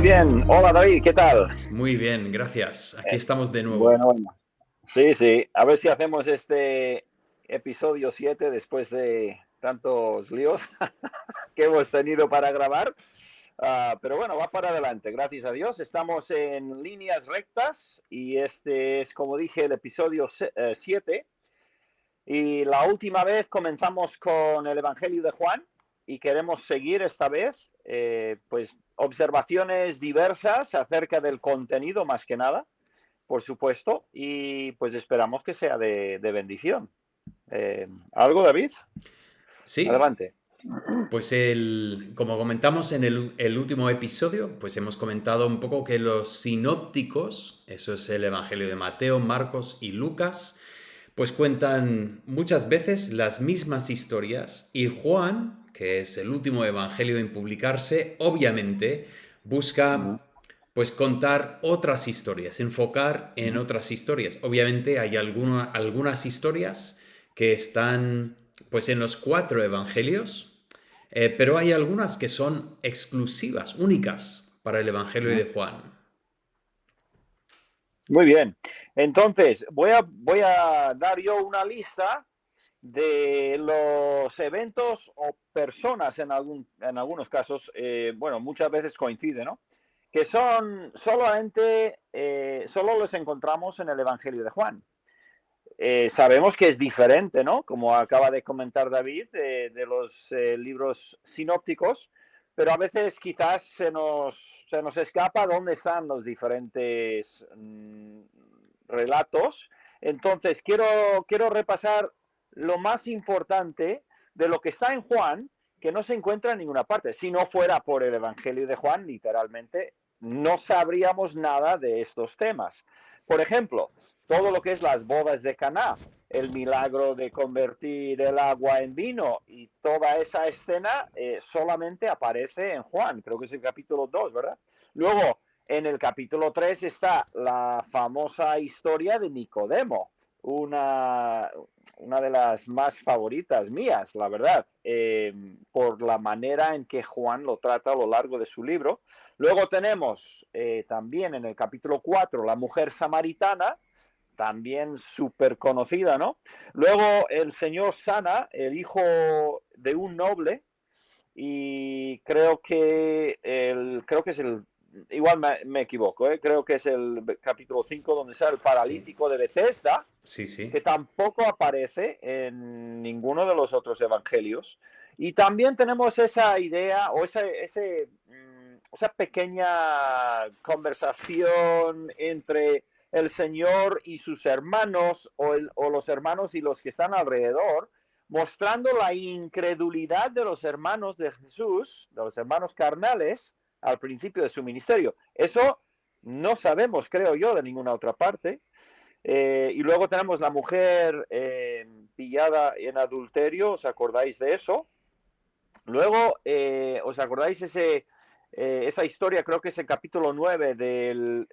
Muy bien. Hola David, ¿qué tal? Muy bien, gracias. Aquí Eh, estamos de nuevo. bueno. Sí, sí. A ver si hacemos este episodio 7 después de tantos líos que hemos tenido para grabar. Pero bueno, va para adelante, gracias a Dios. Estamos en líneas rectas y este es, como dije, el episodio 7. Y la última vez comenzamos con el Evangelio de Juan y queremos seguir esta vez, pues, observaciones diversas acerca del contenido más que nada, por supuesto, y pues esperamos que sea de bendición. ¿Algo, David? Sí, Adelante. pues como comentamos en el último episodio, pues hemos comentado un poco que los sinópticos, eso es el Evangelio de Mateo, Marcos y Lucas, pues cuentan muchas veces las mismas historias y Juan, que es el último evangelio en publicarse, obviamente Ujú, busca pues contar otras historias, enfocar en ujú. otras historias. Obviamente hay algunas historias que están pues en los cuatro evangelios, pero hay algunas que son exclusivas, únicas para el Evangelio Ujú. de Juan. Muy bien. Entonces, voy a dar yo una lista de los eventos o personas en algunos casos, bueno, muchas veces coincide, ¿no? Que son solamente, solo los encontramos en el Evangelio de Juan. Sabemos que es diferente, ¿no? Como acaba de comentar David, de los libros sinópticos, pero a veces quizás se nos escapa dónde están los diferentes relatos. Entonces, quiero repasar lo más importante de lo que está en Juan, que no se encuentra en ninguna parte. Si no fuera por el Evangelio de Juan, literalmente, no sabríamos nada de estos temas. Por ejemplo, todo lo que es las bodas de Caná, el milagro de convertir el agua en vino y toda esa escena solamente aparece en Juan, creo que es el capítulo 2, ¿verdad? Luego, en el capítulo 3 está la famosa historia de Nicodemo, una, una de las más favoritas mías, la verdad, por la manera en que Juan lo trata a lo largo de su libro. Luego tenemos también en el capítulo 4 la mujer samaritana, también súper conocida, ¿no? Luego el Señor sana, el hijo de un noble, y creo que es el, igual me equivoco, ¿eh? Creo que es el capítulo 5 donde está el Sí, paralítico de Bethesda, sí, que sí. tampoco aparece en ninguno de los otros evangelios. Y también tenemos esa idea o esa pequeña conversación entre el Señor y sus hermanos o los hermanos y los que están alrededor, mostrando la incredulidad de los hermanos de Jesús, de los hermanos carnales, al principio de su ministerio. Eso no sabemos, creo yo, de ninguna otra parte. Y luego tenemos la mujer pillada en adulterio, ¿os acordáis de eso? Luego, ¿os acordáis esa historia? Creo que es el capítulo 9 del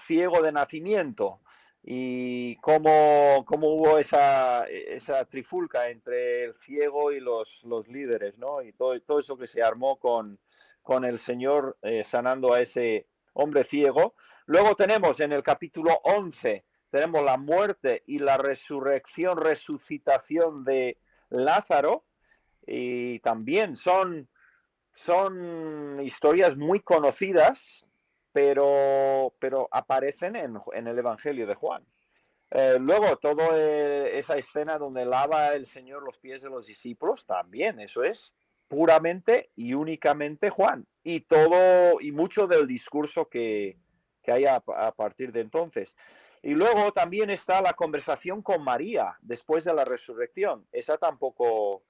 ciego de nacimiento y cómo hubo esa trifulca entre el ciego y los líderes, ¿no? Y todo eso que se armó con el Señor sanando a ese hombre ciego. Luego tenemos en el capítulo 11 tenemos la muerte y la resucitación de Lázaro, y también son historias muy conocidas, pero aparecen en el Evangelio de Juan. Luego, toda esa escena donde lava el Señor los pies de los discípulos, también eso es puramente y únicamente Juan. Y mucho del discurso que hay a partir de entonces. Y luego también está la conversación con María después de la resurrección. Esa tampoco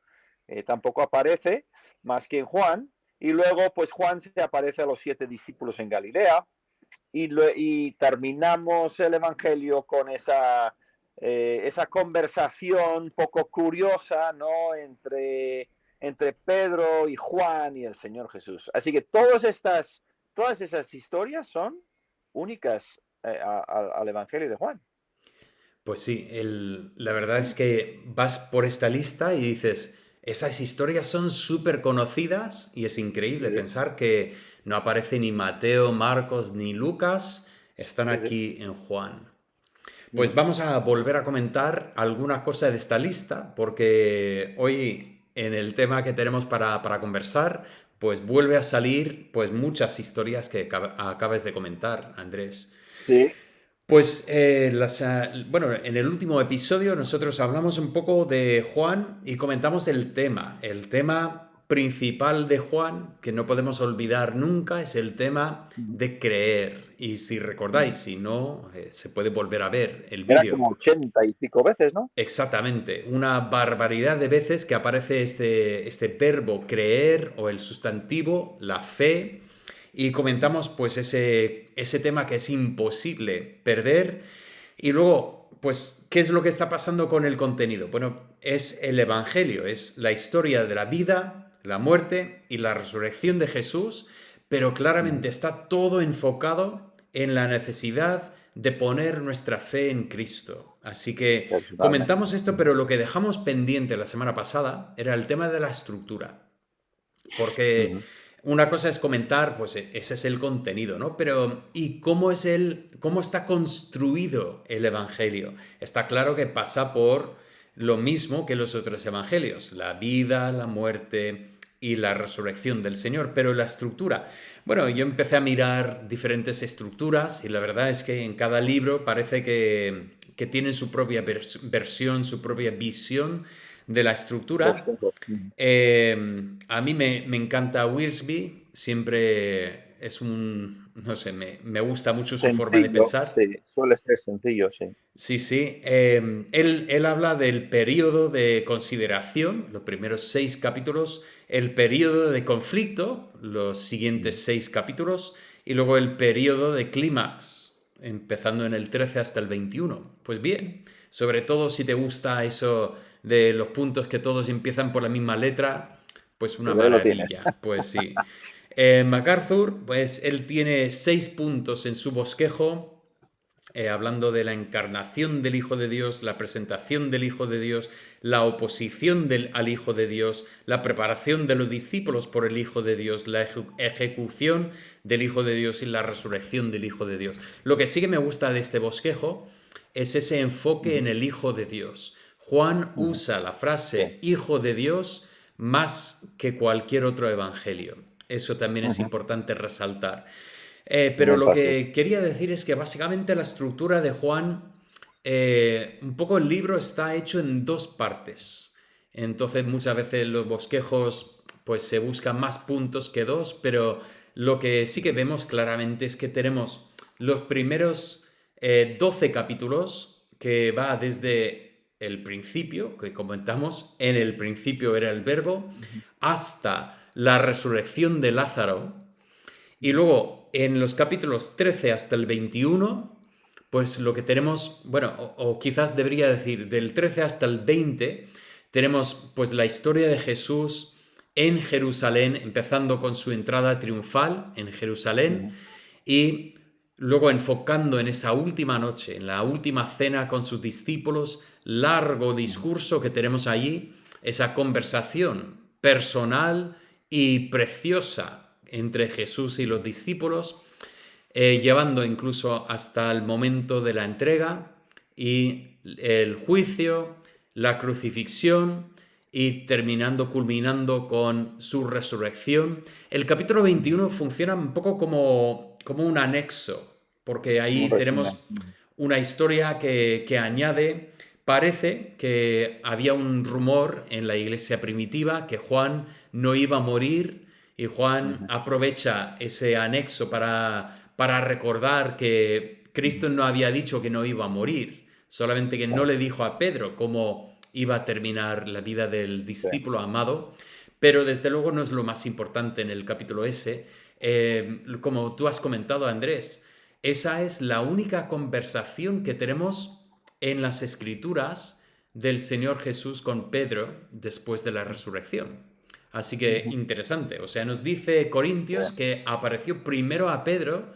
aparece más que en Juan. Y luego, pues Juan se aparece a los 7 discípulos en Galilea y terminamos el Evangelio con esa conversación poco curiosa, ¿no? Entre Pedro y Juan y el Señor Jesús. Así que todas esas historias son únicas al Evangelio de Juan. Pues sí, la verdad es que vas por esta lista y dices, esas historias son súper conocidas y es increíble Sí. pensar que No aparece ni Mateo, Marcos ni Lucas, están Sí, sí. aquí en Juan. Pues Ujú. vamos a volver a comentar alguna cosa de esta lista, porque hoy en el tema que tenemos para conversar, pues vuelve a salir pues muchas historias que acabas de comentar, Andrés. Sí. Pues bueno, en el último episodio nosotros hablamos un poco de Juan y comentamos el tema principal de Juan, que no podemos olvidar nunca, es el tema Ujú. de creer. Y si recordáis, Ujú. si no, se puede volver a ver el Eran vídeo. como 80 y pico veces, ¿no? Exactamente, una barbaridad de veces que aparece este verbo creer o el sustantivo, la fe, y comentamos pues ese tema que es imposible perder. Y luego, pues, ¿qué es lo que está pasando con el contenido? Bueno, es el Evangelio, es la historia de la vida, la muerte y la resurrección de Jesús, pero claramente Ujú. está todo enfocado en la necesidad de poner nuestra fe en Cristo. Así que Personalmente. comentamos esto, pero lo que dejamos pendiente la semana pasada era el tema de la estructura. Porque Ujú. una cosa es comentar, pues ese es el contenido, ¿no? Pero ¿y cómo está construido el evangelio? Está claro que pasa por lo mismo que los otros evangelios, la vida, la muerte y la resurrección del Señor, pero la estructura. Bueno, yo empecé a mirar diferentes estructuras y la verdad es que en cada libro parece que tienen su propia versión, su propia visión de la estructura. Bosquejo. Ujú. A mí me encanta Wiersbe, siempre es no sé, me gusta mucho su forma de Sencillo, pensar. sí. Suele ser sencillo, sí. Sí, sí. Él habla del periodo de consideración, los primeros 6 capítulos, el periodo de conflicto, los Ujú. siguientes 6 capítulos, y luego el periodo de clímax, empezando en el 13 hasta el 21. Pues bien, sobre todo si te gusta eso de los puntos que todos empiezan por la misma letra, pues una Pues ahí lo tienes. maravilla. Pues sí. MacArthur, pues él tiene 6 puntos en su bosquejo hablando de la encarnación del Hijo de Dios, la presentación del Hijo de Dios, la oposición al Hijo de Dios, la preparación de los discípulos por el Hijo de Dios, la ejecución del Hijo de Dios y la resurrección del Hijo de Dios. Lo que sí que me gusta de este bosquejo es ese enfoque en Ujú. el Hijo de Dios. Juan Ujú. usa la Sí. frase Hijo de Dios más que cualquier otro evangelio. Eso también es Ujú. importante resaltar. Pero Buen lo paso. que quería decir es que básicamente la estructura de Juan, un poco el libro está hecho en 2 partes. Entonces muchas veces los bosquejos pues se buscan más puntos que dos, pero lo que sí que vemos claramente es que tenemos los primeros 12 capítulos que va desde el principio, que comentamos, en el principio era el verbo, Ujú. hasta la resurrección de Lázaro, y Ujú. luego, en los capítulos 13 hasta el 21, pues lo que tenemos, bueno, o quizás debería decir, del 13 hasta el 20, tenemos pues la historia de Jesús en Jerusalén, empezando con su entrada triunfal en Jerusalén Ujú. y luego enfocando en esa última noche, en la última cena con sus discípulos, largo Ujú. discurso que tenemos allí, esa conversación personal y preciosa entre Jesús y los discípulos, llevando incluso hasta el momento de la entrega y el juicio, la crucifixión y terminando, culminando con su resurrección. El capítulo Ujú. 21 funciona un poco como un anexo, porque Un ahí resumen. tenemos Ujú. una historia que añade. Parece que había un rumor en la iglesia primitiva que Juan no iba a morir y Juan Ujú. aprovecha ese anexo para recordar que Ujú. Cristo no había dicho que no iba a morir, solamente que no Claro. le dijo a Pedro cómo iba a terminar la vida del Sí. discípulo amado, pero desde luego no es lo más importante en el capítulo ese. Como tú has comentado, Andrés, esa es la única conversación que tenemos en las escrituras del Señor Jesús con Pedro después de la resurrección. Así que Ujú. interesante. O sea, nos dice Sí. Corintios que apareció primero a Pedro,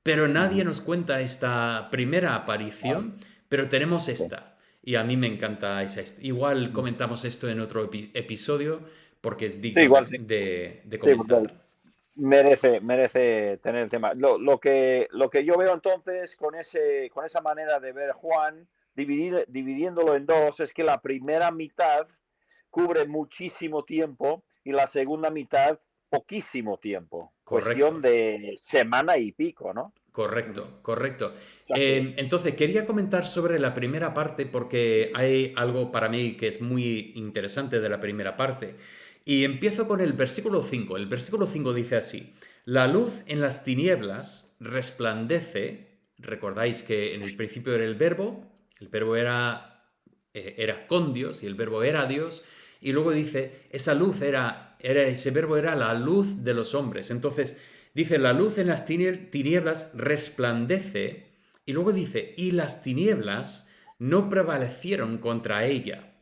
pero nadie Ujú. nos cuenta esta primera Claro. aparición, pero tenemos Sí. esta. Y a mí me encanta esa. Igual Ujú. comentamos esto en otro episodio porque es Sí, digno igual sí. de Sí, porque comentar. merece tener el tema. Lo que yo veo entonces con esa manera de ver Juan, dividiéndolo en dos, es que la primera mitad cubre muchísimo tiempo y la segunda mitad poquísimo tiempo. Correcto. Cuestión de semana y pico, ¿no? Uh -huh. Correcto, correcto. O sea que, Entonces, quería comentar sobre la primera parte porque hay algo para mí que es muy interesante de la primera parte. Y empiezo con el versículo 5. El versículo 5 dice así, la luz en las tinieblas resplandece, recordáis que en el principio era el verbo era con Dios y el verbo era Dios, y luego dice, esa luz ese verbo era la luz de los hombres. Entonces, dice, la luz en las tinieblas resplandece, y luego dice, y las tinieblas no prevalecieron contra ella.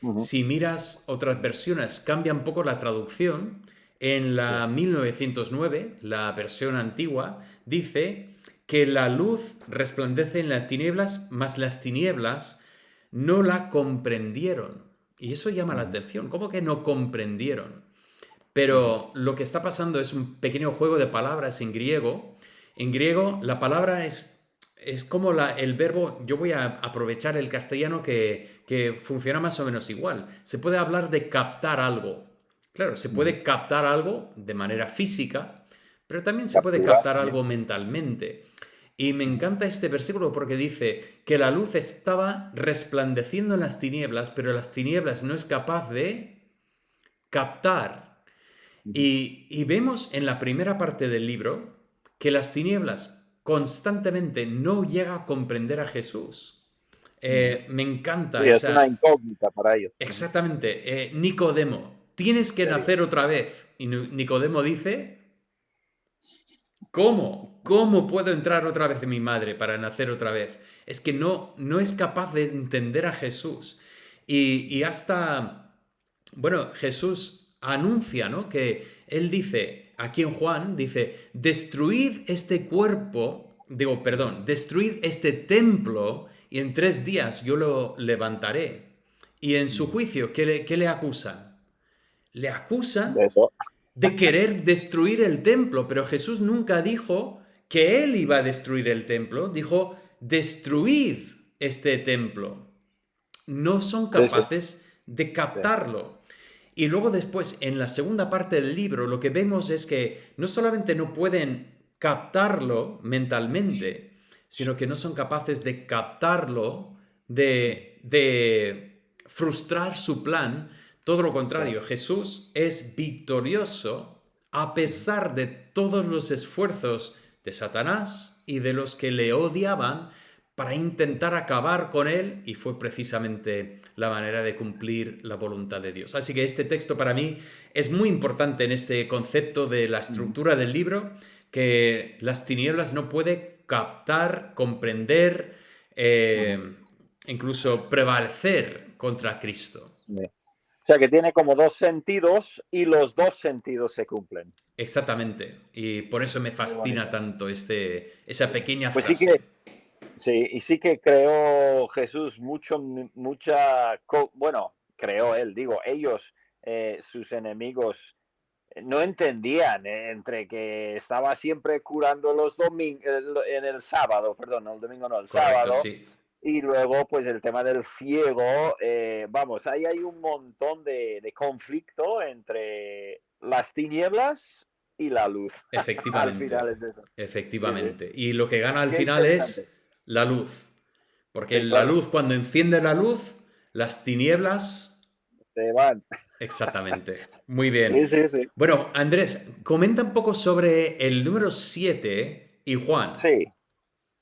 uh -huh. Si miras otras versiones, cambia un poco la traducción. En la 1909, la versión antigua, dice que la luz resplandece en las tinieblas, mas las tinieblas no la comprendieron. Y eso llama Uh la -huh. atención. ¿Cómo que no comprendieron? Uh -huh. Pero lo que está pasando es un pequeño juego de palabras en griego. En griego la palabra es como el verbo, yo voy a aprovechar el castellano que funciona más o menos igual. Se puede hablar de captar algo. Claro, se Uh -huh. puede captar algo de manera física, pero también se puede Capturar captar también. algo mentalmente. Y me Uh -huh. encanta este versículo porque dice que la luz estaba resplandeciendo en las tinieblas, pero las tinieblas no es capaz de captar. Uh -huh. Y vemos en la primera parte del libro que las tinieblas constantemente no llega a comprender a Jesús. Uh -huh. Me encanta Sí, es una esa... incógnita para ellos. Uh -huh. Exactamente, Nicodemo, tienes que Sí. nacer otra vez. Y Nicodemo dice, ¿cómo? ¿Cómo puedo entrar otra vez en mi madre para nacer otra vez? Es que no es capaz de entender a Jesús. Y hasta, bueno, Jesús anuncia, ¿no? Que él dice, aquí en Juan, dice, destruid este cuerpo, digo, perdón, destruid este templo y en 3 días yo lo levantaré. Y en Uh su -huh. juicio, qué le acusan? Le De acusan eso. de querer destruir el templo, pero Jesús nunca dijo que él iba a destruir el templo, dijo, destruid este templo. No son Sí, sí, capaces de sí. captarlo. Y luego después, en la segunda parte del libro, lo que vemos es que no solamente no pueden captarlo mentalmente, sino que no son capaces de captarlo, de frustrar su plan. Todo lo Claro. contrario, Jesús es victorioso a Uh -huh. pesar de todos los esfuerzos de Satanás y de los que le odiaban para intentar acabar con él, y fue precisamente la manera de cumplir la voluntad de Dios. Así que este texto para mí es muy importante en este concepto de la Uh -huh. estructura del libro, que las tinieblas no puede captar, comprender, Uh -huh. incluso prevalecer contra Cristo. Sí. O sea que tiene como dos sentidos y los dos sentidos se cumplen. Exactamente. Y por eso me Muy fascina bonito. tanto esa Sí. pequeña Pues sí que, frase. sí, y sí que creó Jesús mucha, bueno, creó él, digo, ellos, sus enemigos, no entendían entre que estaba siempre curando los domingos, en el sábado, perdón, no el domingo, no, el Correcto, sábado, sí. y luego pues el tema del ciego, vamos, ahí hay un montón de conflicto entre las tinieblas y la luz. Al Efectivamente, final es eso. Sí, sí. efectivamente. Y lo que gana al Qué final interesante. es la luz. Porque Sí, la claro. luz, cuando enciende la luz, las tinieblas... Se van. Exactamente. Muy bien. Sí, sí, sí. Bueno, Andrés, comenta un poco sobre el número 7 y Juan. Sí,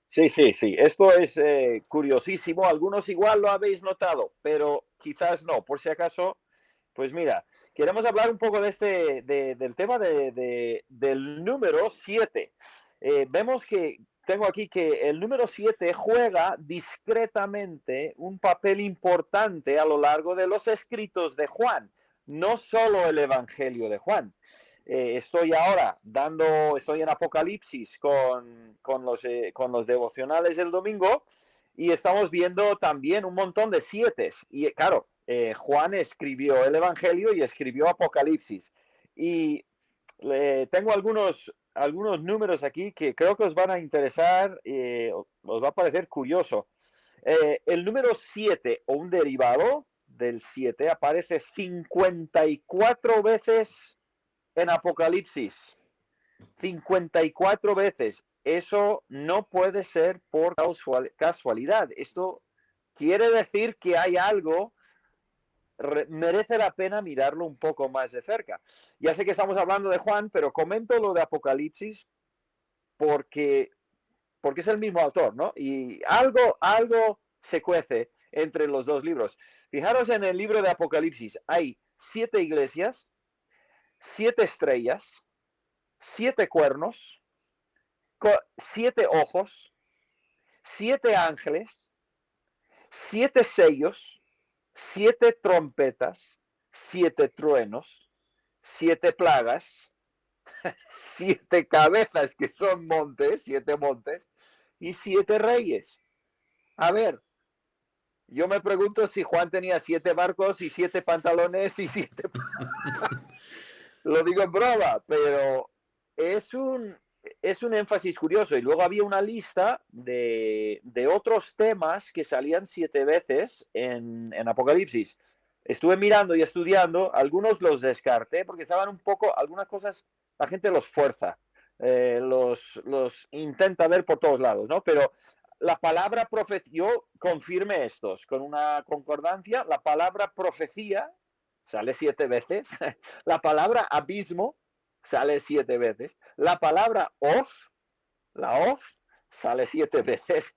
sí, sí, sí. Esto es curiosísimo. Algunos igual lo habéis notado, pero quizás no. Por si acaso, pues mira, queremos hablar un poco de del tema del número 7. Vemos que tengo aquí que el número 7 juega discretamente un papel importante a lo largo de los escritos de Juan, no solo el Evangelio de Juan. Estoy en Apocalipsis con los devocionales del domingo y estamos viendo también un montón de sietes. Y claro, Juan escribió el Evangelio y escribió Apocalipsis. Y tengo algunos números aquí que creo que os van a interesar, os va a parecer curioso. El número 7 o un derivado del 7 aparece 54 veces en Apocalipsis. 54 veces. Eso no puede ser por casualidad. Esto quiere decir que hay algo, merece la pena mirarlo un poco más de cerca. Ya sé que estamos hablando de Juan, pero comento lo de Apocalipsis porque, porque es el mismo autor, ¿no? Y algo se cuece entre los dos libros. Fijaros en el libro de Apocalipsis, hay 7 iglesias, 7 estrellas, 7 cuernos, 7 ojos, 7 ángeles, 7 sellos, 7 trompetas, 7 truenos, 7 plagas, 7 cabezas que son montes, 7 montes, y 7 reyes. A ver, yo me pregunto si Juan tenía 7 barcos y 7 pantalones y 7... Lo digo en broma, pero es un énfasis curioso. Y luego había una lista de otros temas que salían 7 veces en Apocalipsis. Estuve mirando y estudiando, algunos los descarté porque estaban un poco, algunas cosas la gente los fuerza, los intenta ver por todos lados, ¿no? Pero la palabra profecía, yo confirme estos con una concordancia, la palabra profecía sale 7 veces, la palabra abismo sale 7 veces, la palabra la hoz, sale 7 veces,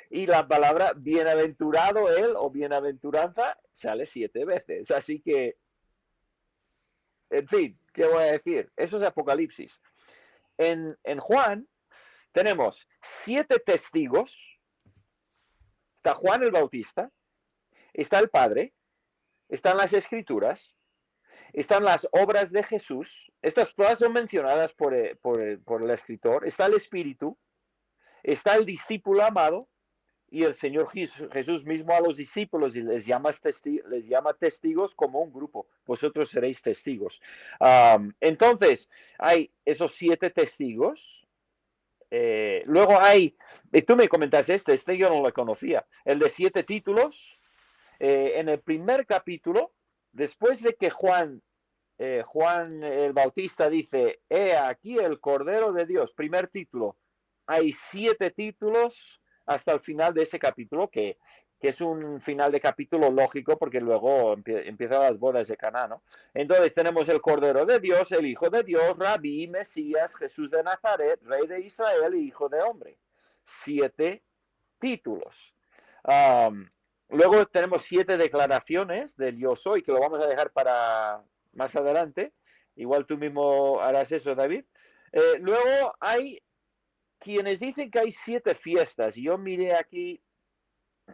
y la palabra bienaventurado él o bienaventuranza sale 7 veces. Así que, en fin, ¿qué voy a decir? Eso es Apocalipsis. En Juan tenemos 7 testigos. Está Juan el Bautista, está el Padre, están las Escrituras, están las obras de Jesús. Estas todas son mencionadas por el escritor. Está el Espíritu, está el discípulo amado, y el Señor Jesús mismo a los discípulos y les llama testigos como un grupo. Vosotros seréis testigos. Entonces, hay esos 7 testigos. Luego hay, tú me comentaste este yo no lo conocía, el de 7 títulos. En el primer capítulo, después de que Juan el Bautista dice, he aquí el Cordero de Dios, primer título, hay 7 títulos hasta el final de ese capítulo, que es un final de capítulo lógico, porque luego empiezan las bodas de Caná, ¿no? Entonces tenemos el Cordero de Dios, el Hijo de Dios, Rabí, Mesías, Jesús de Nazaret, Rey de Israel y Hijo de Hombre. 7 títulos. Luego tenemos 7 declaraciones del yo soy, que lo vamos a dejar para más adelante. Igual tú mismo harás eso, David. Luego hay quienes dicen que hay 7 fiestas. Yo miré aquí,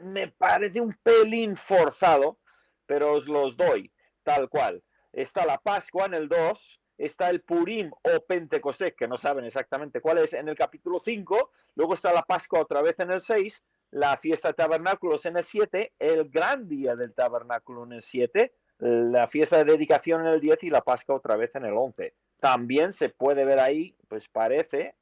me parece un pelín forzado, pero os los doy tal cual. Está la Pascua en el 2, está el Purim o Pentecostés, que no saben exactamente cuál es, en el capítulo 5, luego está la Pascua otra vez en el 6, la fiesta de tabernáculos en el 7, el gran día del tabernáculo en el 7, la fiesta de dedicación en el 10 y la Pascua otra vez en el 11. También se puede ver ahí, pues parece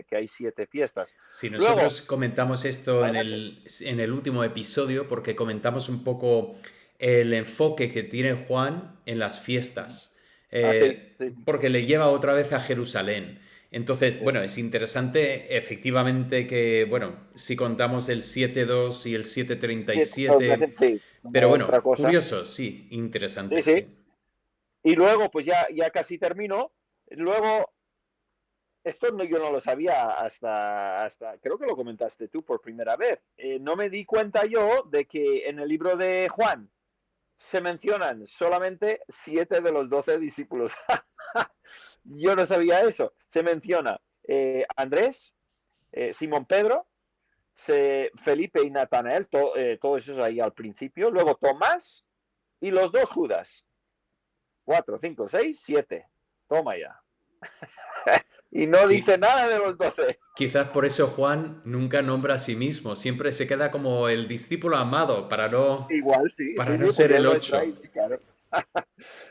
que hay 7 fiestas. Si nosotros Luego, comentamos esto en el último episodio, porque comentamos un poco el enfoque que tiene Juan en las fiestas, sí. porque le lleva otra vez a Jerusalén. Entonces, bueno, es interesante efectivamente que, bueno, si contamos el 7.2 y el 7.37, sí, pero bueno, otra cosa. curioso, sí, interesante, Sí. sí. Y luego, pues ya casi termino. Luego, esto no, yo no lo sabía hasta, creo que lo comentaste tú por primera vez. No me di cuenta yo de que en el libro de Juan se mencionan solamente 7 de los 12 discípulos. Yo no sabía eso. Se menciona Andrés, Simón Pedro, Felipe y Natanael, todos esos ahí al principio. Luego Tomás y los 2 Judas. 4, 5, 6, 7. Toma ya. Y no dice nada de los 12. Quizás por eso Juan nunca nombra a sí mismo, siempre se queda como el discípulo amado Igual, sí, para no ser porque él el no está 8. ahí, claro.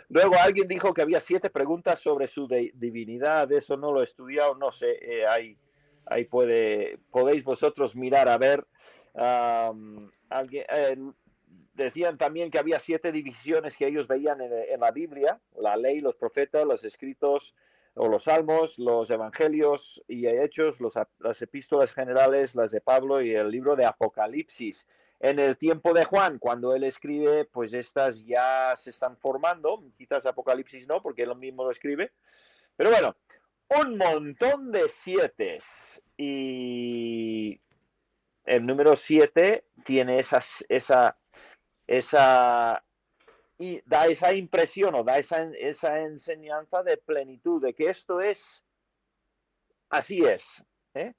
Luego alguien dijo que había 7 preguntas sobre su divinidad, eso no lo he estudiado, no sé, ahí podéis vosotros mirar a ver. Alguien, decían también que había 7 divisiones que ellos veían en la Biblia: la ley, los profetas, los escritos o los salmos, los evangelios y hechos, las epístolas generales, las de Pablo y el libro de Apocalipsis. En el tiempo de Juan, cuando él escribe, pues estas ya se están formando, quizás Apocalipsis no, porque él mismo lo escribe, pero bueno, un montón de 7. Y el número 7 tiene esa y da esa impresión o da esa enseñanza de plenitud, de que esto es, así es. ¿eh?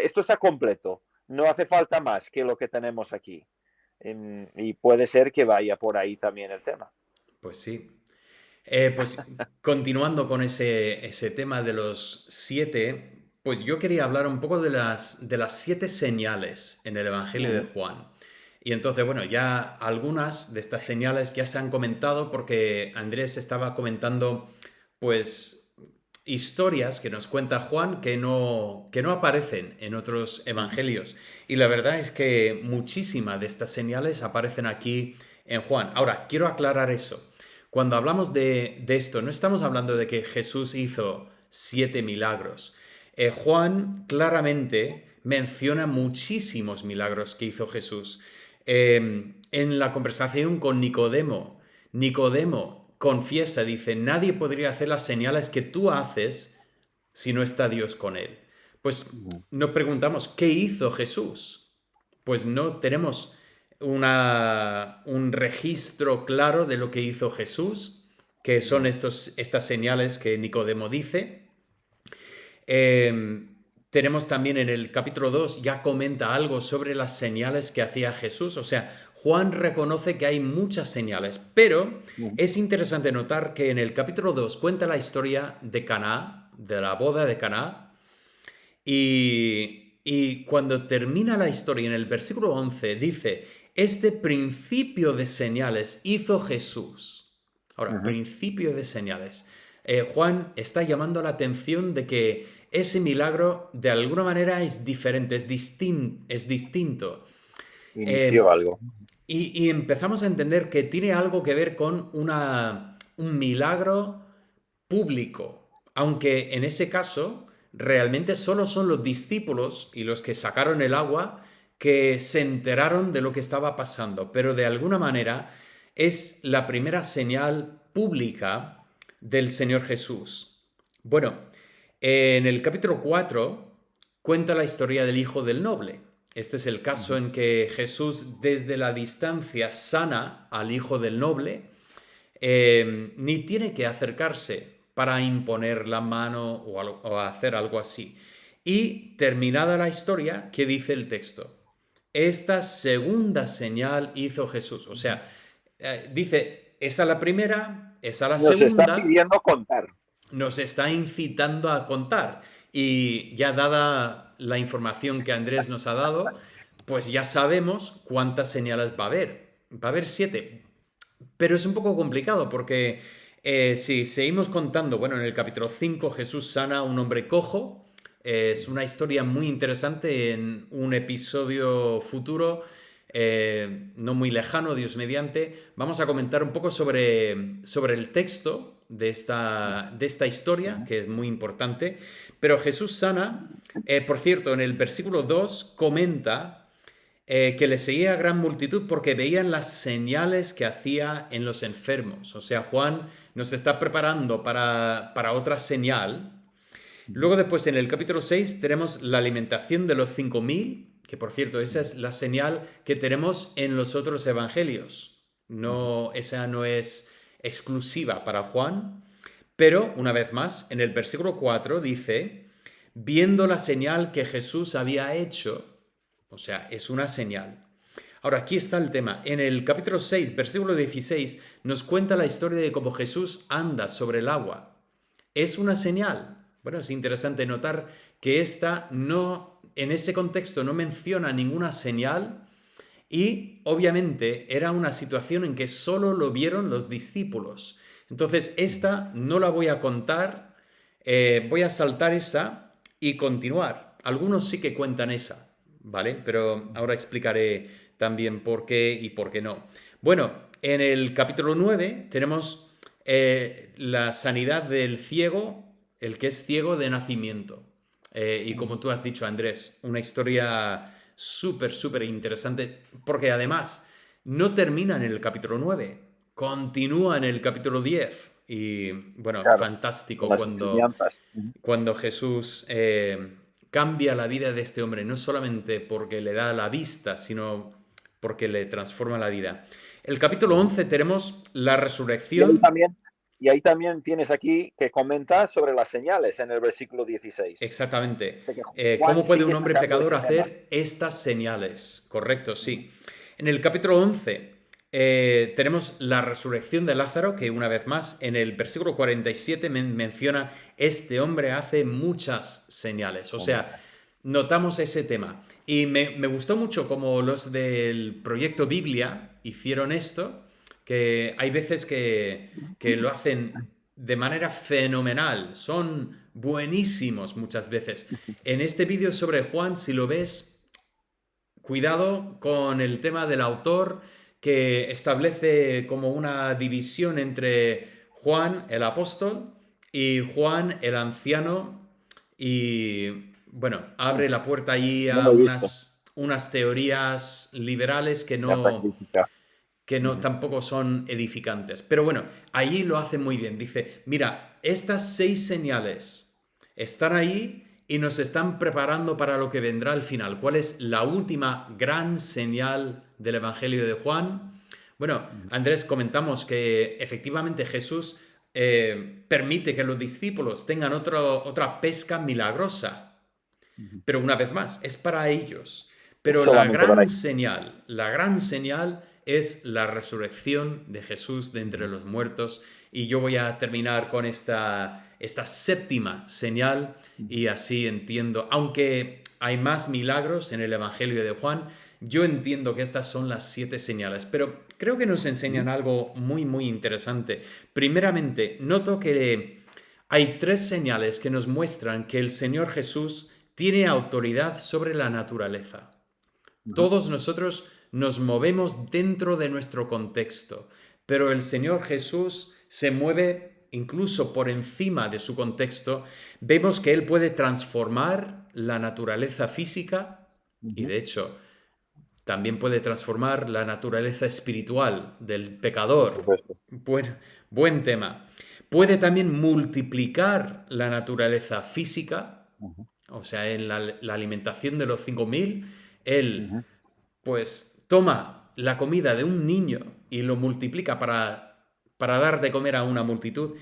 Esto está completo, no hace falta más que lo que tenemos aquí. Y puede ser que vaya por ahí también el tema. Pues sí. Pues continuando con ese tema de los 7, pues yo quería hablar un poco de las 7 señales en el Evangelio de Uh-huh. Juan. Y entonces, bueno, ya algunas de estas señales ya se han comentado porque Andrés estaba comentando, pues, historias que nos cuenta Juan que no aparecen en otros Uh-huh. evangelios. Y la verdad es que muchísimas de estas señales aparecen aquí en Juan. Ahora, quiero aclarar eso. Cuando hablamos de esto, no estamos hablando de que Jesús hizo 7 milagros. Juan claramente menciona muchísimos milagros que hizo Jesús. En la conversación con Nicodemo, Nicodemo confiesa, dice, nadie podría hacer las señales que tú haces si no está Dios con él. Pues Uh-huh. nos preguntamos, ¿qué hizo Jesús? Pues no tenemos un registro claro de lo que hizo Jesús, que son estas señales que Nicodemo dice. Tenemos también en el capítulo 2, ya comenta algo sobre las señales que hacía Jesús. O sea, Juan reconoce que hay muchas señales, pero Uh-huh. es interesante notar que en el capítulo 2 cuenta la historia de Caná, de la boda de Caná, y cuando termina la historia en el versículo 11 dice, este principio de señales hizo Jesús. Ahora, Uh-huh. principio de señales. Juan está llamando la atención de que ese milagro de alguna manera es diferente, es distinto. Inició Eh, algo. y empezamos a entender que tiene algo que ver con un milagro público, aunque en ese caso realmente solo son los discípulos y los que sacaron el agua que se enteraron de lo que estaba pasando, pero de alguna manera es la primera señal pública del Señor Jesús. Bueno, en el capítulo 4 cuenta la historia del hijo del noble. Este es el caso Uh-huh. en que Jesús desde la distancia sana al hijo del noble, ni tiene que acercarse para imponer la mano o hacer algo así. Y terminada la historia, ¿qué dice el texto? Esta segunda señal hizo Jesús. O sea, dice, esa la primera, esa la Nos está segunda, pidiendo contar. nos está incitando a contar. Y ya dada la información que Andrés nos ha dado, pues ya sabemos cuántas señales va a haber. Va a haber 7. Pero es un poco complicado porque si seguimos contando, bueno, en el capítulo 5 Jesús sana a un hombre cojo. Es una historia muy interesante en un episodio futuro, no muy lejano, Dios mediante. Vamos a comentar un poco sobre el texto de esta historia, Uh-huh. que es muy importante. Pero Jesús sana, por cierto, en el versículo 2 comenta que le seguía gran multitud porque veían las señales que hacía en los enfermos. O sea, Juan nos está preparando para otra señal. Uh-huh. Luego después en el capítulo 6 tenemos la alimentación de los 5.000, que por cierto, esa es la señal que tenemos en los otros evangelios. Uh-huh. No, esa no es exclusiva para Juan, pero una vez más, en el versículo 4 dice, viendo la señal que Jesús había hecho, o sea, es una señal. Ahora, aquí está el tema. En el capítulo 6, versículo 16, nos cuenta la historia de cómo Jesús anda sobre el agua. ¿Es una señal? Bueno, es interesante notar que esta no, en ese contexto no menciona ninguna señal Y obviamente era una situación en que solo lo vieron los discípulos. Entonces, esta no la voy a contar, voy a saltar esa y continuar. Algunos sí que cuentan esa, ¿vale? Pero ahora explicaré también por qué y por qué no. Bueno, en el capítulo 9 tenemos la sanidad del ciego, el que es ciego de nacimiento. Y como tú has dicho, Andrés, una historia súper, súper interesante, porque además no termina en el capítulo 9, continúa en el capítulo 10. Y bueno, Claro, con fantástico las cuando, enseñanzas. cuando Jesús cambia la vida de este hombre, no solamente porque le da la vista, sino porque le transforma la vida. El capítulo 11 tenemos la Y ahí resurrección. también, y ahí también tienes aquí que comenta sobre las señales en el versículo 16. Exactamente. O sea que ¿Cómo Juan puede un sigue hombre sacando pecador ese tema. hacer estas señales? Correcto, Ujú. sí. En el capítulo 11 tenemos la resurrección de Lázaro, que una vez más en el versículo 47 menciona, este hombre hace muchas señales. O sea, notamos ese tema. Y me gustó mucho como los del proyecto Biblia hicieron esto, que hay veces que lo hacen de manera fenomenal, son buenísimos muchas veces. En este vídeo sobre Juan, si lo ves, cuidado con el tema del autor que establece como una división entre Juan el apóstol y Juan el anciano y bueno, abre la puerta allí No a lo he visto, unas teorías liberales cierta crítica. que no Ujú. tampoco son edificantes. Pero bueno, allí lo hace muy bien. Dice, mira, estas 6 señales están ahí y nos están preparando para lo que vendrá al final. ¿Cuál es la última gran señal del Evangelio de Juan? Bueno, Andrés, comentamos que efectivamente Jesús permite que los discípulos tengan otra pesca milagrosa. Ujú. Pero una vez más, es para ellos. Es Pero solamente para ellos. la gran señal es la resurrección de Jesús de entre los muertos. Y yo voy a terminar con esta séptima señal y así entiendo, aunque hay más milagros en el Evangelio de Juan, yo entiendo que estas son las 7 señales, pero creo que nos enseñan algo muy, muy interesante. Primeramente, noto que hay 3 señales que nos muestran que el Señor Jesús tiene autoridad sobre la naturaleza. Todos nosotros nos movemos dentro de nuestro contexto, pero el Señor Jesús se mueve incluso por encima de su contexto. Vemos que Él puede transformar la naturaleza física y de hecho también puede transformar la naturaleza espiritual del Por pecador. supuesto. Buen tema. Puede también multiplicar la naturaleza física, Ujú, o sea, en la alimentación de los 5.000, él ujú, pues toma la comida de un niño y lo multiplica para dar de comer a una multitud.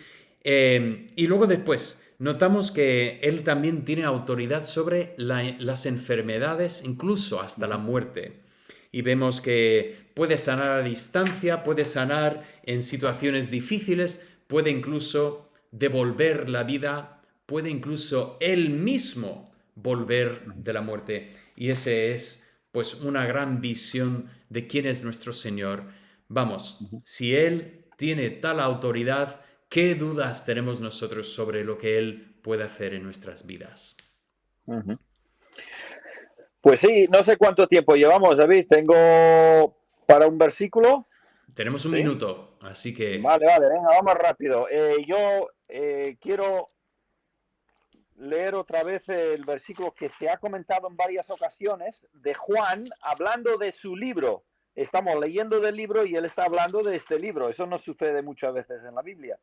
Y luego después notamos que él también tiene autoridad sobre las enfermedades, incluso hasta la ujú, muerte. Y vemos que puede sanar a distancia, puede sanar en situaciones difíciles, puede incluso devolver la vida, puede incluso él mismo volver ujú, de la muerte. Y ese es pues una gran visión de quién es nuestro Señor. Vamos, ujú, si Él tiene tal autoridad, ¿qué dudas tenemos nosotros sobre lo que Él puede hacer en nuestras vidas? ujú. Pues sí, no sé cuánto tiempo llevamos, David. Tengo para un versículo. Tenemos un ¿Sí? minuto, así que Vale, vale, venga, vamos rápido. Yo quiero leer otra vez el versículo que se ha comentado en varias ocasiones de Juan hablando de su libro. Estamos leyendo del libro y él está hablando de este libro. Eso no sucede muchas veces en la Biblia.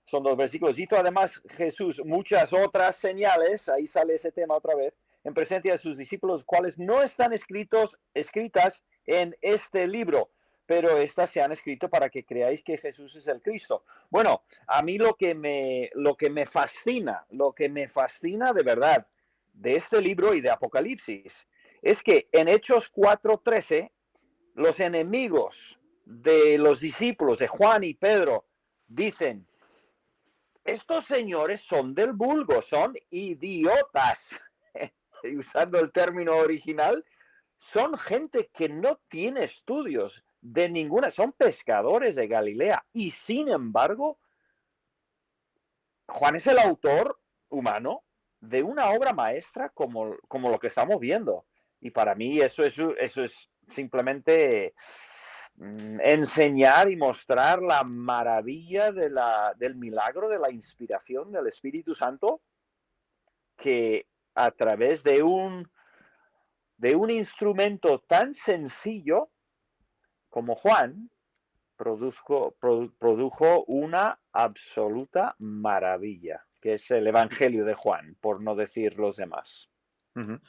Son 2 versículos. Hizo además Jesús muchas otras señales, ahí sale ese tema otra vez, en presencia de sus discípulos, cuales no están escritas en este libro, pero estas se han escrito para que creáis que Jesús es el Cristo. Bueno, a mí lo que me fascina de verdad de este libro y de Apocalipsis, es que en Hechos 4:13, los enemigos de los discípulos de Juan y Pedro dicen, estos señores son del vulgo, son idiotas. Y usando el término original, son gente que no tiene estudios de ninguna, son pescadores de Galilea y sin embargo, Juan es el autor humano de una obra maestra como lo que estamos viendo. Y para mí eso es simplemente enseñar y mostrar la maravilla del milagro de la inspiración del Espíritu Santo que a través de un instrumento tan sencillo como Juan produjo una absoluta maravilla, que es el Evangelio de Juan, por no decir los demás. Amén.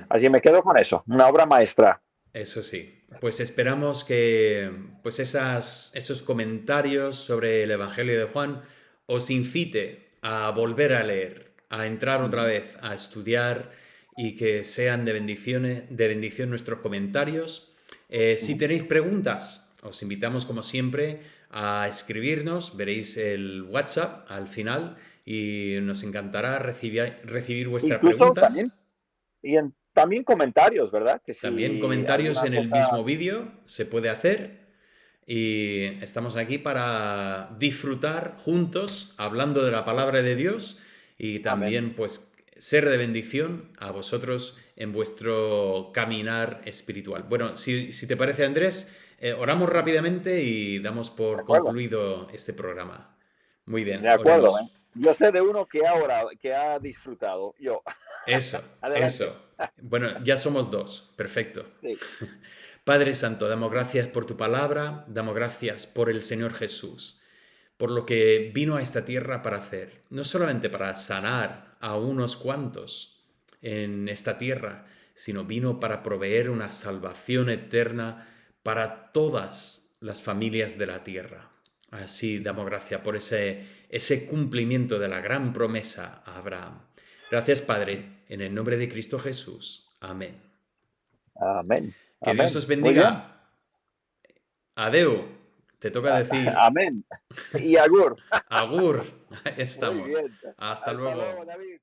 Así me quedo con eso, una obra maestra. Eso sí, pues esperamos que pues esos comentarios sobre el Evangelio de Juan os incite a volver a leer, a entrar otra vez, a estudiar y que sean de bendición nuestros comentarios. Si tenéis preguntas, os invitamos como siempre a escribirnos, veréis el WhatsApp al final y nos encantará recibir vuestras Incluso también, preguntas. también comentarios, ¿verdad? Que También si comentarios alguna en el cosa... mismo vídeo se puede hacer y estamos aquí para disfrutar juntos hablando de la palabra de Dios y Amén. también pues ser de bendición a vosotros en vuestro caminar espiritual. Bueno, si te parece Andrés, oramos rápidamente y damos De por acuerdo, concluido este programa. Muy de bien, acuerdo. oremos. Yo sé de uno que ha disfrutado, yo. Eso, Adelante. eso. Bueno, ya somos dos. Perfecto. Sí. Padre Santo, damos gracias por tu palabra, damos gracias por el Señor Jesús, por lo que vino a esta tierra para hacer, no solamente para sanar a unos cuantos en esta tierra, sino vino para proveer una salvación eterna para todas las familias de la tierra. Así damos gracias por ese cumplimiento de la gran promesa a Abraham. Gracias, Padre, en el nombre de Cristo Jesús. Amén. Amén. Que Dios Amén. os Muy bendiga. bien. Adeu, te toca decir. Amén. Y Agur. Agur, Muy estamos. bien. Hasta Hasta luego, luego. David.